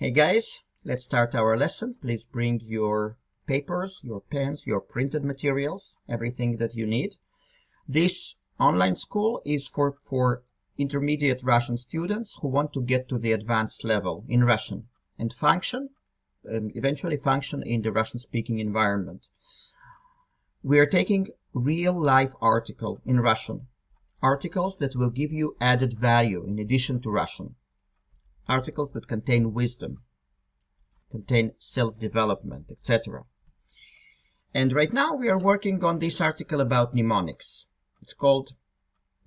Hey guys, let's start our lesson. Please bring your papers, your pens, your printed materials, everything that you need. This online school is for intermediate Russian students who want to get to the advanced level in Russian and eventually function in the Russian-speaking environment. We are taking real-life articles in Russian, articles that will give you added value in addition to Russian. Articles that contain wisdom, contain self-development, etc. And right now we are working on this article about mnemonics. It's called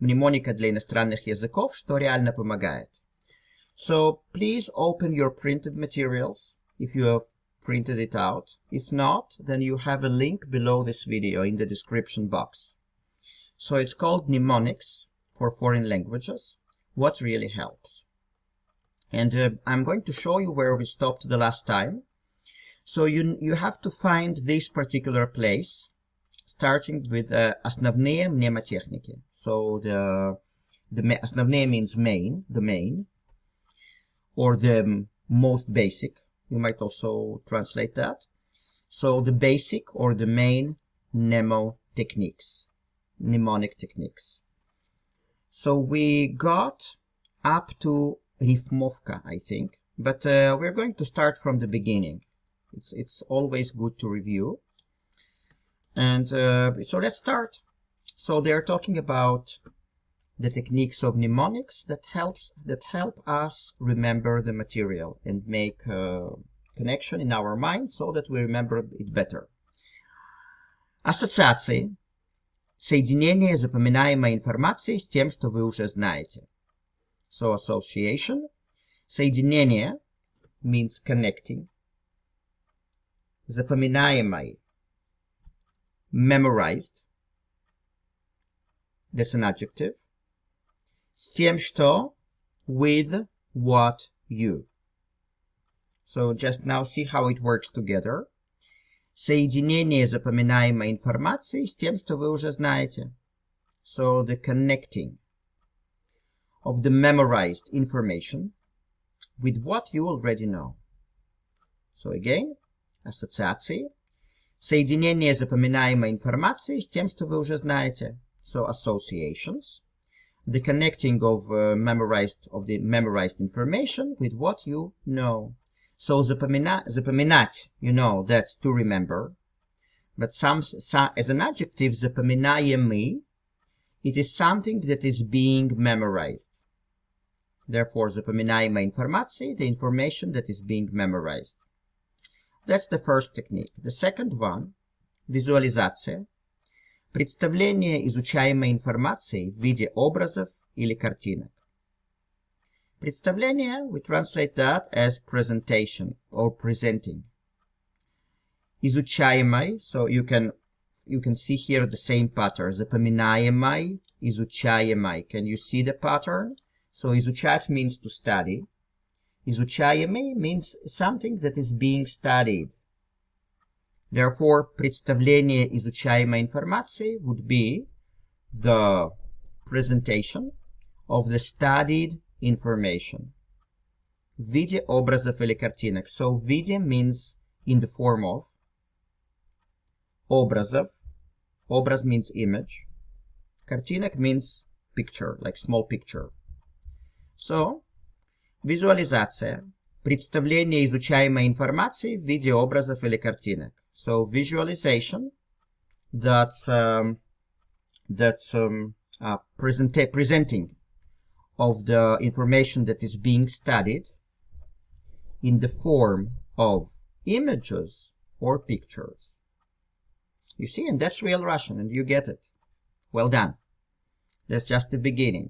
«Мнемоника для иностранных языков, что реально помогает». So please open your printed materials if you have printed it out. If not, then you have a link below this video in the description box. So it's called Mnemonics for foreign languages, what really helps. And I'm going to show you where we stopped the last time. So you have to find this particular place, starting with основные мнемотехники. So the основные means main, the main, or the most basic. You might also translate that. So the basic or the main mnemonic techniques. So we got up to Rifmovka, I think, but we're going to start from the beginning. It's always good to review. And so let's start. So they're talking about the techniques of mnemonics that help us remember the material and make a connection in our mind so that we remember it better. Ассоциации. Соединение запоминаемой информации с тем, что вы уже знаете. So association. Соединение means connecting. Запоминаемой, memorized. That's an adjective. С тем, что, with what you. So just now see how it works together. Соединение запоминаемой информации с тем, что вы уже знаете. So the connecting of the memorized information with what you already know. So again, ассоциации. Соединение запоминаемой информации с тем, что вы уже знаете. So associations. The connecting of the memorized information with what you know. So запоминать, you know, that's to remember. But as an adjective, запоминаемый, it is something that is being memorized. Therefore, запоминаемая информация, the information that is being memorized. That's the first technique. The second one, визуализация, представление изучаемой информации в виде образов или картинок. Представление, we translate that as presentation or presenting. Изучаемой, so you can see here the same pattern. Запоминаемой, изучаемой. Can you see the pattern? So изучать means to study. Изучаемый means something that is being studied. Therefore, представление изучаемой информации would be the presentation of the studied information. В виде образов или картинок. So в виде means in the form of. Образов. Образ means image. Картинок means picture, like small picture. So, визуализация. Представление изучаемой информации в виде образов или картинок. So, visualization. That's presenting of the information that is being studied in the form of images or pictures. You see, and that's real Russian, and you get it. Well done. That's just the beginning.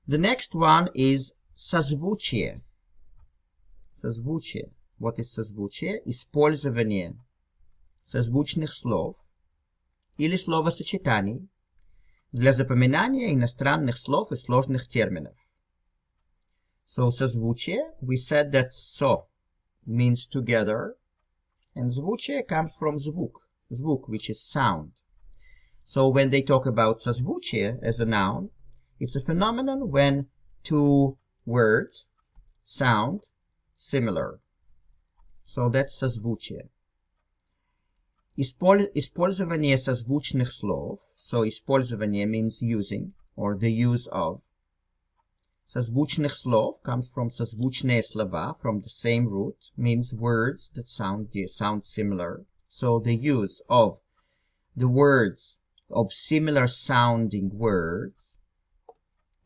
The next one is созвучие. Созвучие. What is созвучие? Использование созвучных слов или словосочетаний для запоминания иностранных слов и сложных терминов. So созвучие, we said that so means together, and звучие comes from звук, which is sound. So when they talk about созвучие as a noun, it's a phenomenon when two words sound similar. So that's созвучие. Использование созвучных слов. So использование means using or the use of. Созвучных слов comes from созвучные слова, from the same root, means words that sound similar. So the use of the words of similar sounding words.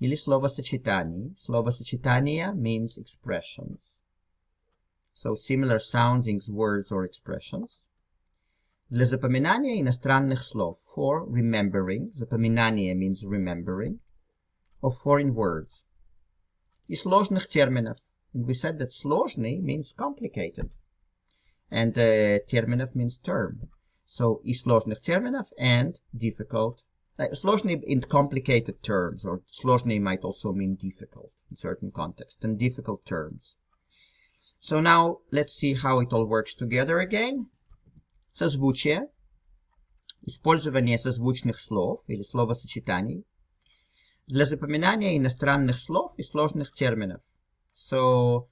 Или словосочетаний. Словосочетания means expressions. So similar sounding words or expressions. Для запоминания иностранных слов. For remembering. Запоминание means remembering. Of foreign words. И сложных терминов. And we said that сложный means complicated. And терминов means term. So и сложных терминов and difficult. Сложный in complicated terms, or сложный might also mean difficult in certain contexts, and difficult terms. So now let's see how it all works together again. Созвучие. Использование созвучных слов или словосочетаний. Для запоминания иностранных слов и сложных терминов. So,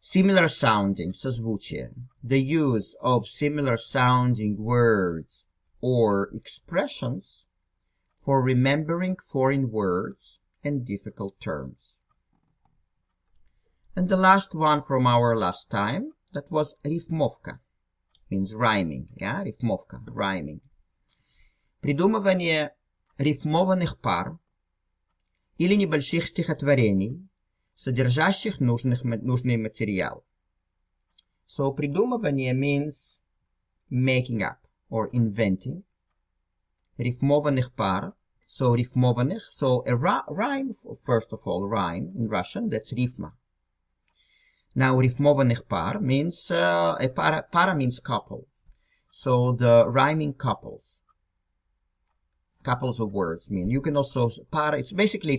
similar sounding, созвучие. The use of similar sounding words or expressions for remembering foreign words and difficult terms. And the last one from our last time, that was рифмовка. Means rhyming, yeah, рифмовка, rhyming. Придумывание рифмованных пар или небольших стихотворений, содержащих нужный материал. So, придумывание means making up or inventing. Рифмованных пар, so рифмованных, so a rhyme, first of all, rhyme in Russian, that's рифма. Now, рифмованных пар means, para means couple. So, the rhyming couples. Couples of words mean. You can also, para, it's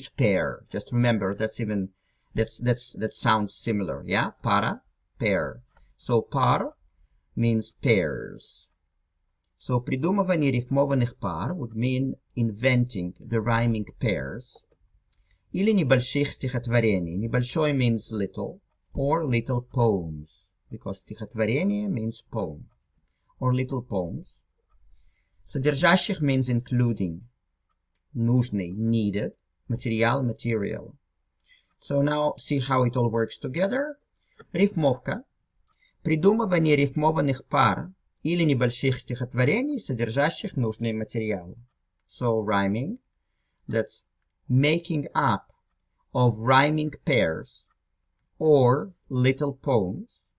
pair. Just remember, that sounds similar, yeah? Para, pair. So, par means pairs. So, придумывание рифмованных пар would mean inventing the rhyming pairs. Или небольших стихотворений. Небольшой means little, or little poems, because стихотворение means poem, or little poems. Содержащих means including. Нужный, needed. Материал, material. So now see how it all works together. Рифмовка. Придумывание рифмованных пар или небольших стихотворений, содержащих нужный материал. So rhyming. That's making up of rhyming pairs or little poems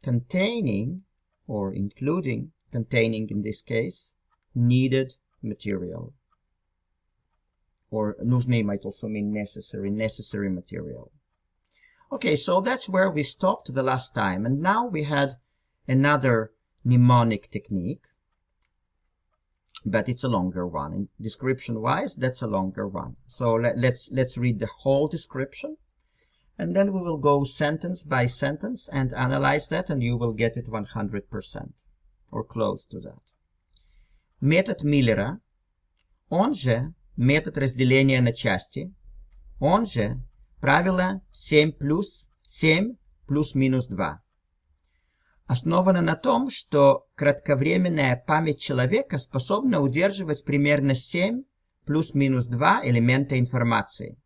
containing or including, containing in this case, needed material. Or нужный might also mean necessary material. Okay, so that's where we stopped the last time. And now we had another mnemonic technique, but it's a longer one. And description-wise, that's a longer one. So let's read the whole description. And then we will go sentence by sentence and analyze that, and you will get it 100%, or close to that. Метод Миллера, он же метод разделения на части, он же правило 7 плюс минус 2. Основано на том, что кратковременная память человека способна удерживать примерно 7 плюс-минус 2 элемента информации.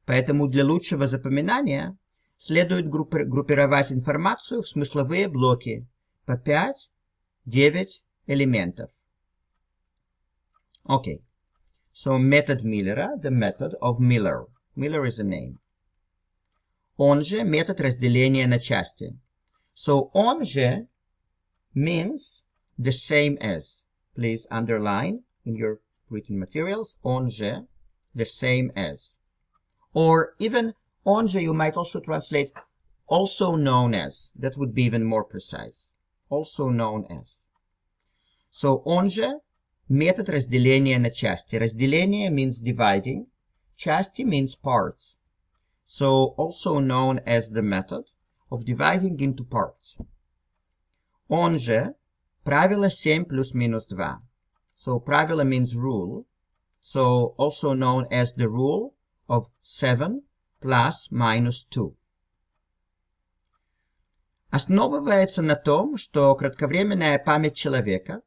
Поэтому для лучшего запоминания следует группировать информацию в смысловые блоки по 5-9 элементов. Okay. So method Миллера, the method of Miller. Miller is a name. Он же метод разделения на части. So он же means the same as. Please underline in your written materials. Он же, the same as. Or even он же you might also translate also known as. That would be even more precise. Also known as. So он же метод разделения на части. Разделение means dividing. Части means parts. So also known as the method of dividing into parts. Он же правило 7 плюс-минус 2. So правило means rule. So also known as the rule of 7 plus minus 2. основывается на том, что кратковременная память человека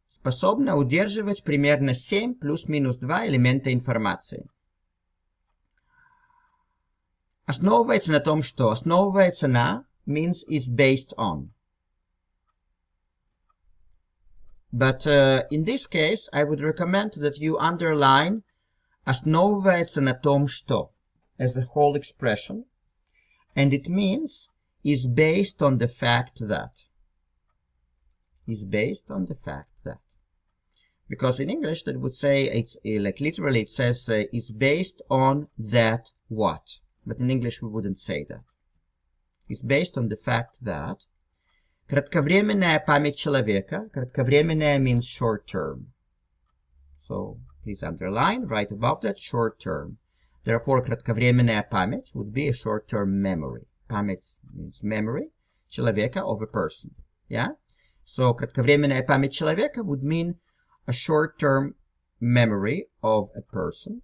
способна удерживать примерно 7 плюс-минус 2 элемента информации. Основывается на том, что основывается на means is based on. But in this case, I would recommend that you underline основывается на том, что as a whole expression, and it means is based on the fact that. Is based on the fact that. Because in English that would say, it's like literally it says is based on that what. But in English we wouldn't say that. Is based on the fact that кратковременная память человека, кратковременная means short term. So please underline right above that short term. Therefore, кратковременная память would be a short term memory. Память means memory человека of a person. Yeah? So кратковременная память человека would mean a short term memory of a person.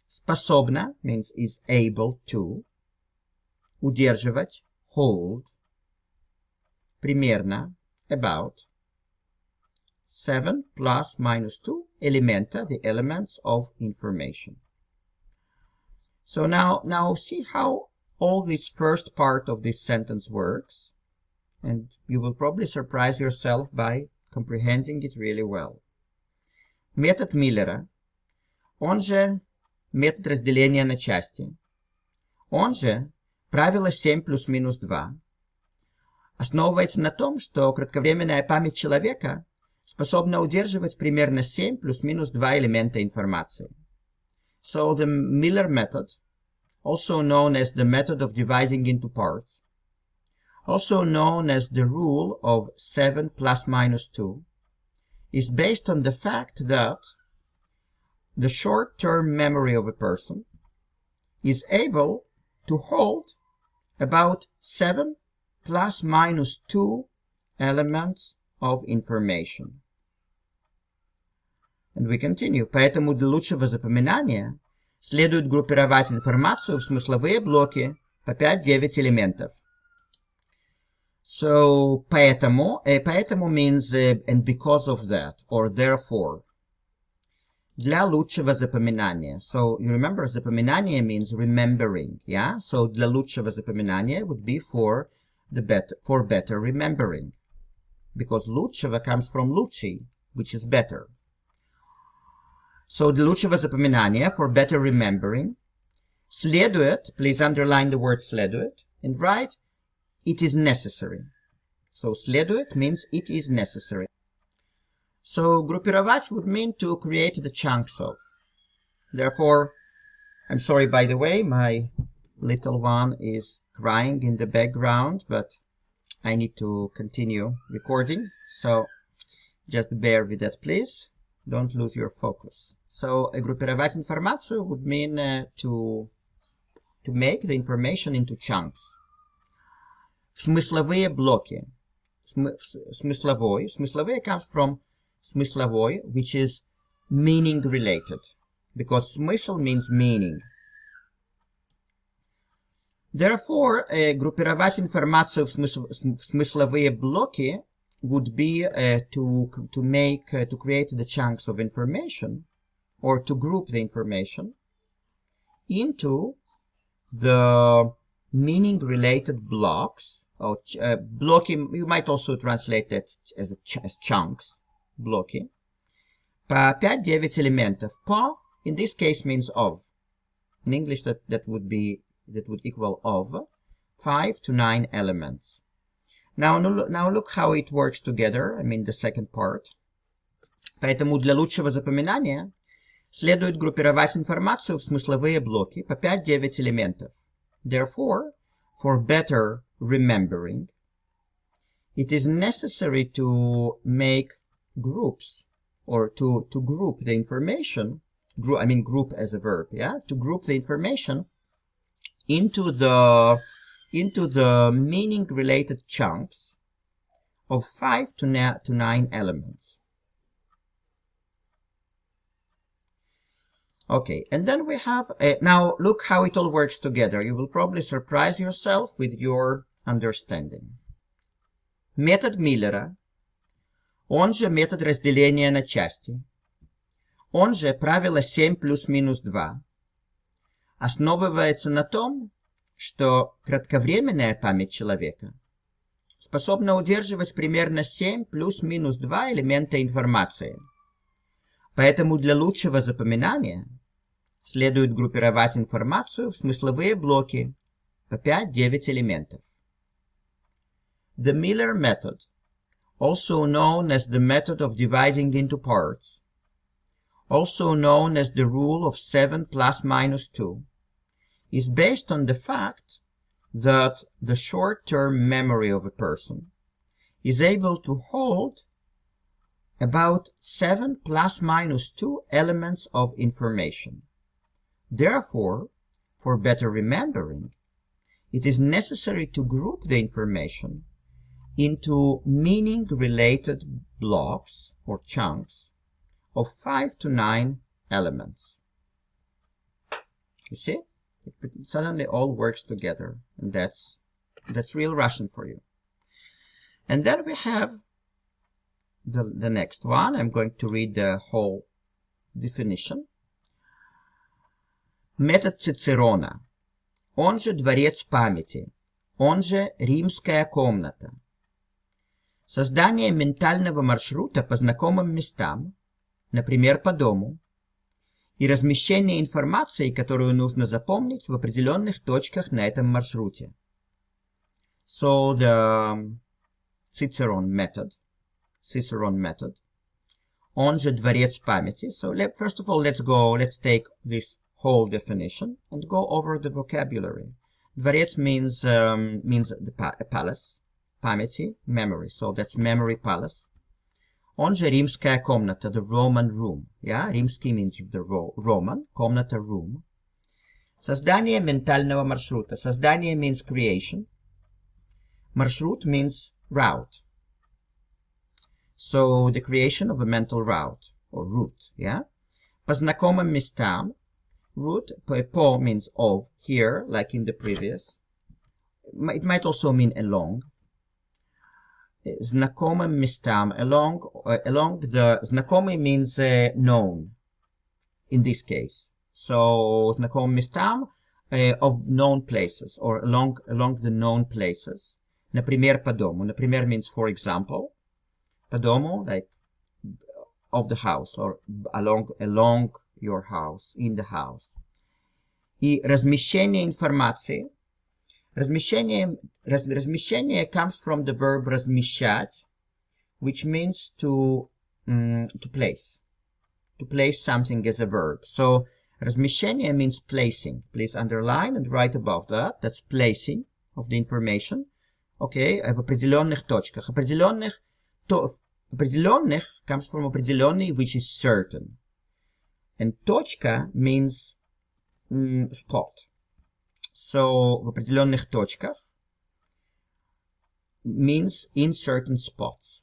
Способна means is able to. Удерживать, hold. Примерно, about. 7 plus minus 2 elementa, the elements of information. So now see how all this first part of this sentence works, and you will probably surprise yourself by comprehending it really well. Метод Миллера, он же метод разделения на части, он же правило 7 плюс-минус 2, основывается на том, что кратковременная память человека способна удерживать примерно 7 плюс-минус 2 элемента информации. So the Miller method, also known as the method of dividing into parts, also known as the rule of 7 plus minus 2, is based on the fact that the short-term memory of a person is able to hold about 7 plus minus 2 elements of information. And we continue. Поэтому для лучшего запоминания следует группировать информацию в смысловые блоки по 5-9 элементов. So, поэтому means and because of that, or therefore. Для лучшего запоминания. So, you remember, запоминание means remembering, yeah? So, для лучшего запоминания would be for better remembering. Because лучшего comes from лучший, which is better. So, для лучшего запоминания, for better remembering, следует, please underline the word следует, and write, it is necessary. So, следует means it is necessary. So, группировать would mean to create the chunks of. Therefore, I'm sorry, by the way, my little one is crying in the background, but I need to continue recording. So, just bear with that, please. Don't lose your focus. So, группировать информацию would mean to make the information into chunks. Смысловые блоки. Смысловой. Смысловые comes from смысловой, which is meaning related. Because смысл means meaning. Therefore, группировать информацию в смысловые блоки would be to create the chunks of information, or to group the information into the meaning-related blocks, or blocking. You might also translate that as chunks, блоки, по 5-9 элементов. По, in this case, means of. In English, that would equal of 5 to 9 elements. Now look how it works together. I mean the second part. Поэтому для лучшего запоминания следует группировать информацию в смысловые блоки по 5-9 элементов. Therefore, for better remembering, it is necessary to make groups, or to group the information. Group as a verb, yeah? To group the information into the meaning-related chunks of 5 to 9 elements. Okay, and then we have, now look how it all works together. You will probably surprise yourself with your understanding. Метод Миллера, он же метод разделения на части, он же правило 7 плюс-минус 2, основывается на том, что кратковременная память человека способна удерживать примерно 7 плюс-минус 2 элемента информации. Поэтому для лучшего запоминания следует группировать информацию в смысловые блоки по 5-9 элементов. The Miller method, also known as the method of dividing into parts, also known as the rule of 7 plus minus 2, is based on the fact that the short-term memory of a person is able to hold about 7 plus minus 2 elements of information. Therefore, for better remembering, it is necessary to group the information into meaning-related blocks or chunks of 5 to 9 elements. You see? It suddenly all works together, and that's real Russian for you. And then we have the next one. I'm going to read the whole definition. Метод Цицерона, он же дворец памяти, он же римская комната. Создание ментального маршрута по знакомым местам, например, по дому, и размещение информации, которую нужно запомнить в определенных точках на этом маршруте. So the Cicerone method, он же дворец памяти. So first of all, let's take this whole definition and go over the vocabulary. Дворец means a palace, памяти, memory. So that's memory palace. Он же римская комната, the Roman room. Yeah? Римский means the Roman, комната room. Создание ментального маршрута. Создание means creation. Маршрут means route. So the creation of a mental route or route. Yeah? По знакомым местам. Route, по means of, here, like in the previous. It might also mean along. Знакомым местам, along the, знакомый means known, in this case. So, знакомым местам of known places, or along the known places. Например, по дому. Например means for example. По дому, like of the house, or along your house, in the house. И размещение информации. Размещение comes from the verb размещать, which means to place. To place something as a verb. So, размещение means placing. Please underline and write above that. That's placing of the information. Okay, в определенных точках. Определенных comes from определенный, which is certain. And точка means spot. So, в определенных точках means in certain spots.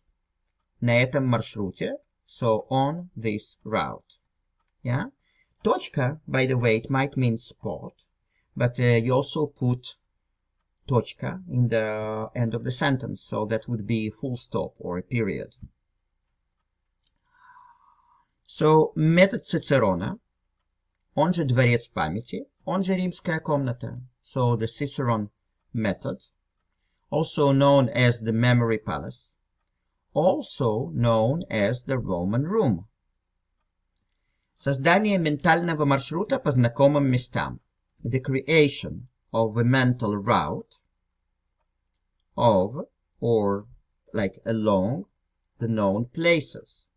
На этом маршруте. So, on this route. Yeah? Точка, by the way, it might mean spot, but you also put точка in the end of the sentence. So, that would be full stop or a period. So, метод Цицерона, он же дворец памяти, он же римская комната. So, the Cicerone method, also known as the memory palace, also known as the Roman room. Создание ментального маршрута по знакомым местам. The creation of a mental route of, or like along, the known places.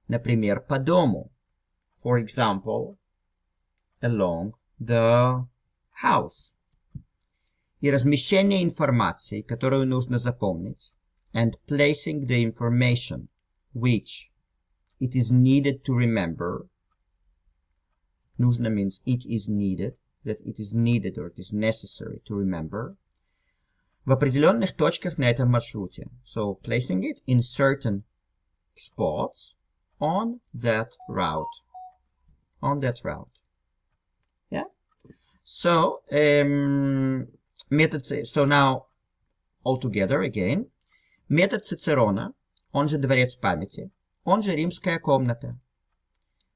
Например, по дому. For example, along the house. И размещение информации, которую нужно запомнить, and placing the information which it is needed to remember. Нужно means it is needed, that it is needed or it is necessary to remember. В определенных точках на этом маршруте. So, placing it in certain spots on that route. On that route. Yeah? So, so now all together again. Метод Цицерона, он же дворец памяти, он же римская комната.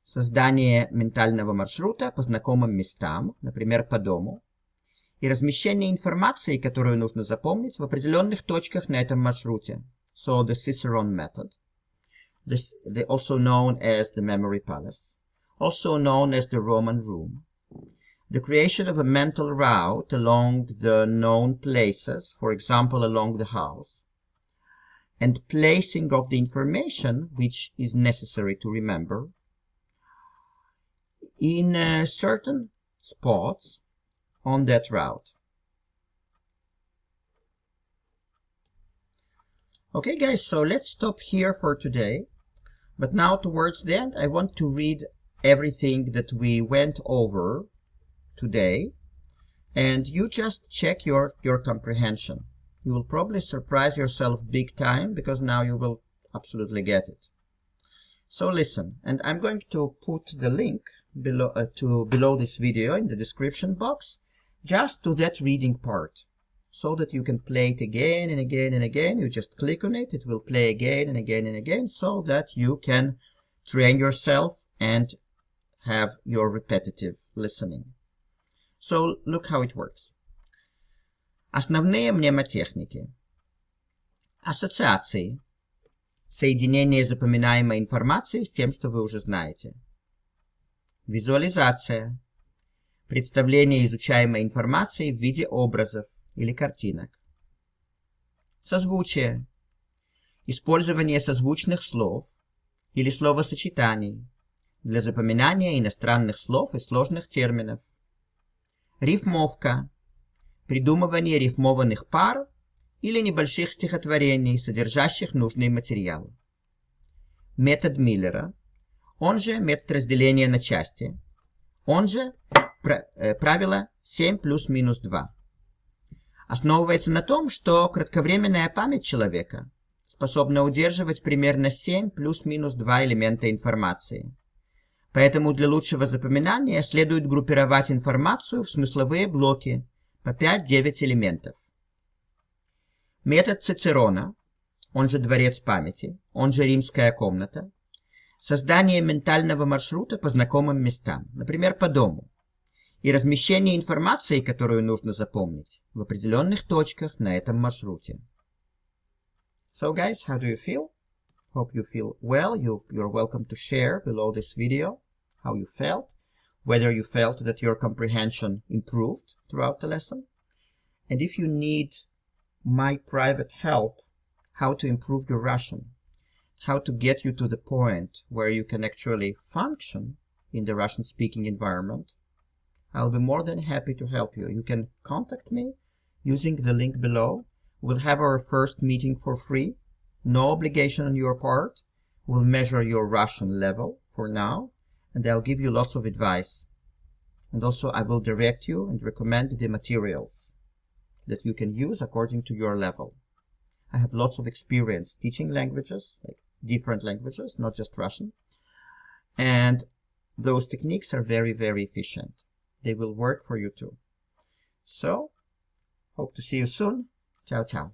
Создание ментального маршрута по знакомым местам, например, по дому. И размещение информации, которую нужно запомнить в определенных точках на этом маршруте. So the Cicerone method. This, also known as the memory palace. Also known as the Roman room. The creation of a mental route along the known places, for example, along the house. And placing of the information, which is necessary to remember, in certain spots on that route. Okay guys, so let's stop here for today. But now towards the end, I want to read everything that we went over today. And you just check your comprehension. You will probably surprise yourself big time because now you will absolutely get it. So listen, and I'm going to put the link below this video in the description box, just to that reading part, so that you can play it again and again and again. You just click on it, it will play again and again and again, so that you can train yourself and have your repetitive listening. So look how it works. Основные мнемотехники. Ассоциации. Соединение запоминаемой информации с тем, что вы уже знаете. Визуализация. Представление изучаемой информации в виде образов или картинок. Созвучие. Использование созвучных слов или словосочетаний для запоминания иностранных слов и сложных терминов. Рифмовка. Придумывание рифмованных пар или небольших стихотворений, содержащих нужный материал. Метод Миллера, он же метод разделения на части, он же правило 7 плюс-минус 2. Основывается на том, что кратковременная память человека способна удерживать примерно 7 плюс-минус 2 элемента информации. Поэтому для лучшего запоминания следует группировать информацию в смысловые блоки по 5-9 элементов. Метод Цицерона, он же дворец памяти, он же римская комната. Создание ментального маршрута по знакомым местам, например, по дому. И размещение информации, которую нужно запомнить, в определенных точках на этом маршруте. So guys, how do you feel? Hope you feel well. You're welcome to share below this video how you felt, whether you felt that your comprehension improved throughout the lesson. And if you need my private help, how to improve your Russian, how to get you to the point where you can actually function in the Russian-speaking environment, I'll be more than happy to help you. You can contact me using the link below. We'll have our first meeting for free, no obligation on your part. We'll measure your Russian level for now, and I'll give you lots of advice. And also I will direct you and recommend the materials that you can use according to your level. I have lots of experience teaching languages, like different languages, not just Russian. And those techniques are very, very efficient. They will work for you too. So, hope to see you soon. Ciao, ciao.